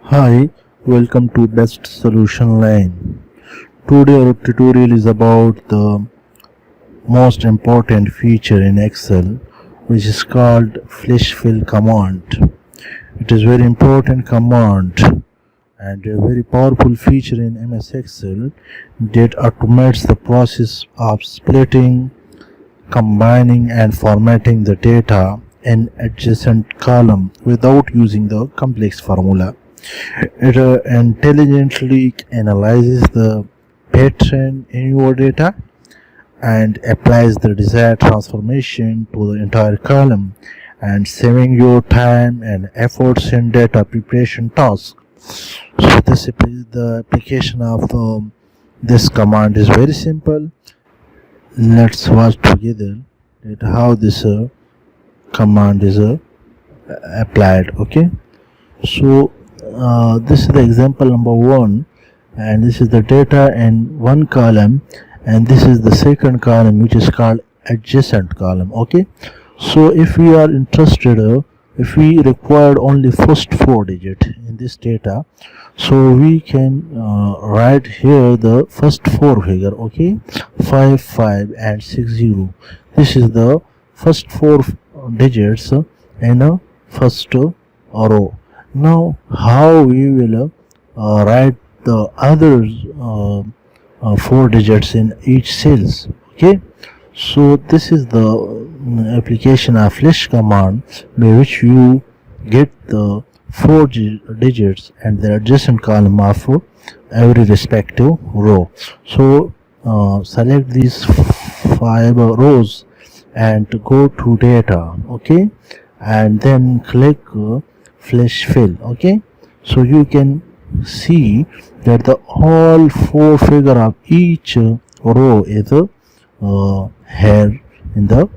Hi, welcome to Best Solution Line. Today our tutorial is about the most important feature in Excel, which is called flash fill command. It is very important command and a very powerful feature in MS Excel that automates the process of splitting, combining and formatting the data in adjacent column without using the complex formula. It intelligently analyzes the pattern in your data and applies the desired transformation to the entire column and saving your time and efforts in data preparation tasks. So the application of this command is very simple. Let's watch together that how this command is applied. Okay, so this is the example number 1, and this is the data in one column, and this is the second column, which is called adjacent column. Okay, so if we are interested, if we required only first 4 digit in this data, so we can write here the first 4 figure. Okay, 5 5 and 6 0. This is the first 4 digits in a first row. Now how we will write the other 4 digits in each cells. Okay, so this is the application of flash command by which you get the 4 digits and the adjacent column of every respective row. So select these 5 rows and go to data. Okay, and then click flash fill. Okay, so you can see that the all 4 figure of each row is here in the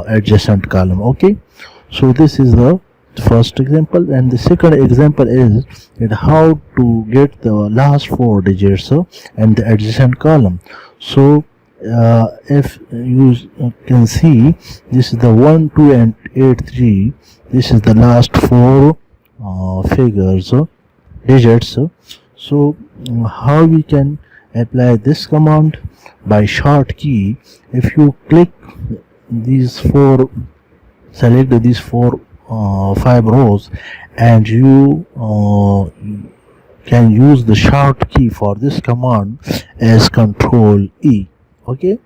adjacent column. Okay, so this is the first example, and the second example is that how to get the last 4 digits and the adjacent column. So if you can see, this is the 1 2 and 8 3. This is the last 4 figures digits. So how we can apply this command? By short key. If you click these 4, select these 5 rows, and you can use the short key for this command as Ctrl+E. Okay,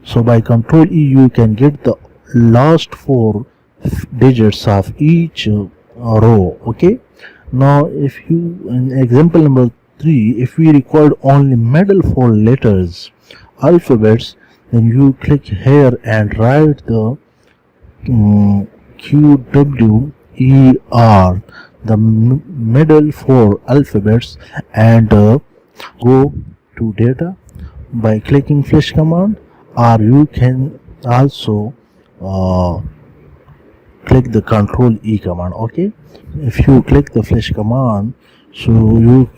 so by Ctrl+E you can get the last 4 digits of each row. Okay, now if you, in example number 3, if we required only middle 4 letters alphabets, then you click here and write the QWER, the middle 4 alphabets, and go to data by clicking flash command, or you can also click the Ctrl+E command. Okay, if you click the flash command, so you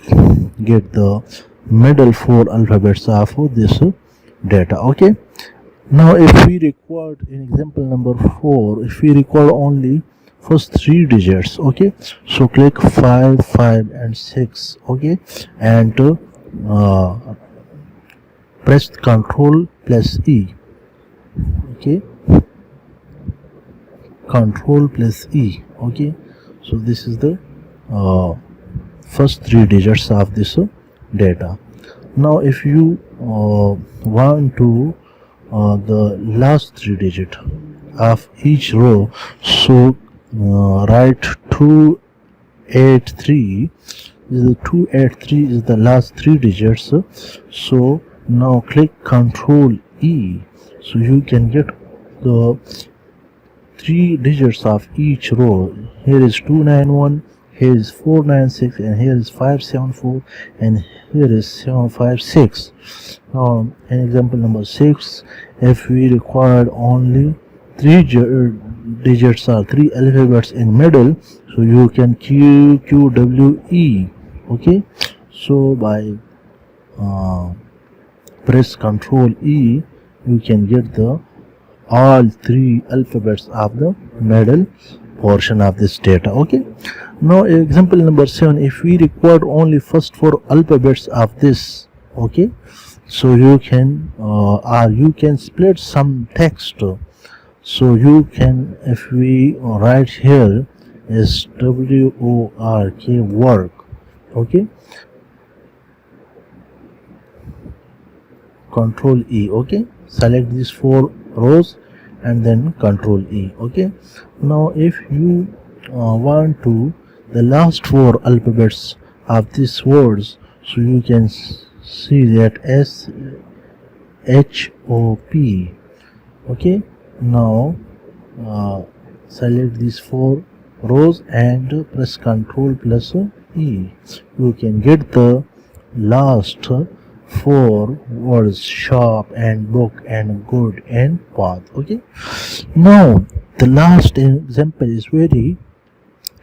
get the middle 4 alphabets of this data. Okay, now if we required, in example number 4, if we require only first 3 digits, okay, so click 5 5 and 6. Okay, and press Ctrl+E. Okay, Ctrl+E. Okay, so this is the first 3 digits of this data. Now if you want to the last 3 digit of each row, so write 283. The 283 is the last 3 digits. So now click Ctrl+E, so you can get the 3 digits of each row. Here is 291, here is 496, and here is 574, and here is 756. Now in example number 6, if we required only 3 digits or 3 alphabets in middle, so you can QWE. Okay, so by press Ctrl+E, you can get the all 3 alphabets of the middle portion of this data. Okay, Now example number 7, if we record only first 4 alphabets of this, okay, so you can or you can split some text. So you can, if we write here is work, work, okay, Control E, okay, select these 4 rows and then Control E, okay. Now if you want to the last 4 alphabets of these words, so you can see that SHOP, okay. Now select these 4 rows and press Ctrl+E. You can get the last 4 words: shop and book and good and path, okay. Now the last example is very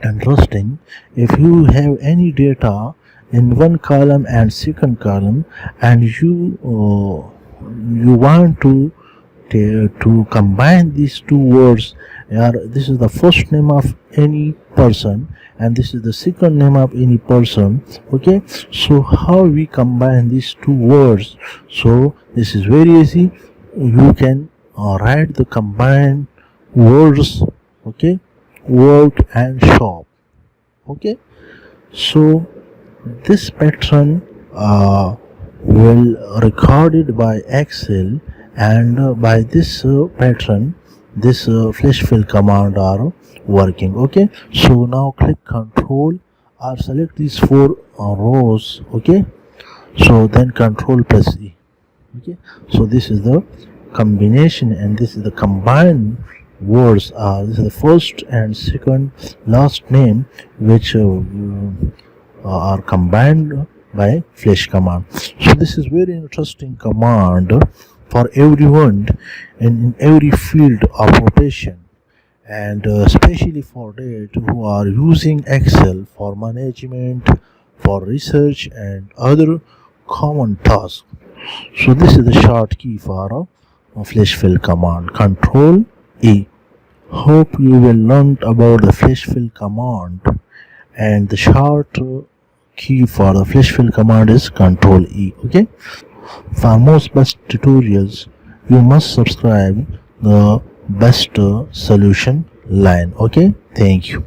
interesting. If you have any data in one column and second column, and you want to combine these 2 words, this is the first name of any person and this is the second name of any person, okay. So how we combine these 2 words? So this is very easy. You can write the combined words, okay, work and shop, okay. So this pattern will recorded by Excel, and by this pattern this flash fill command are working, okay. So now click Control or select these 4 rows, okay. So then Ctrl+E, okay. So this is the combination and this is the combined words. This is the first and second last name which are combined by flash command. So this is very interesting command for everyone in every field of operation, and especially for that who are using Excel for management, for research and other common tasks. So this is the short key for a flash fill command, Control E. Hope you will learn about the flash fill command, and the short key for the flash fill command is Control E, okay. For most best tutorials you must subscribe the best solution line, okay. Thank you.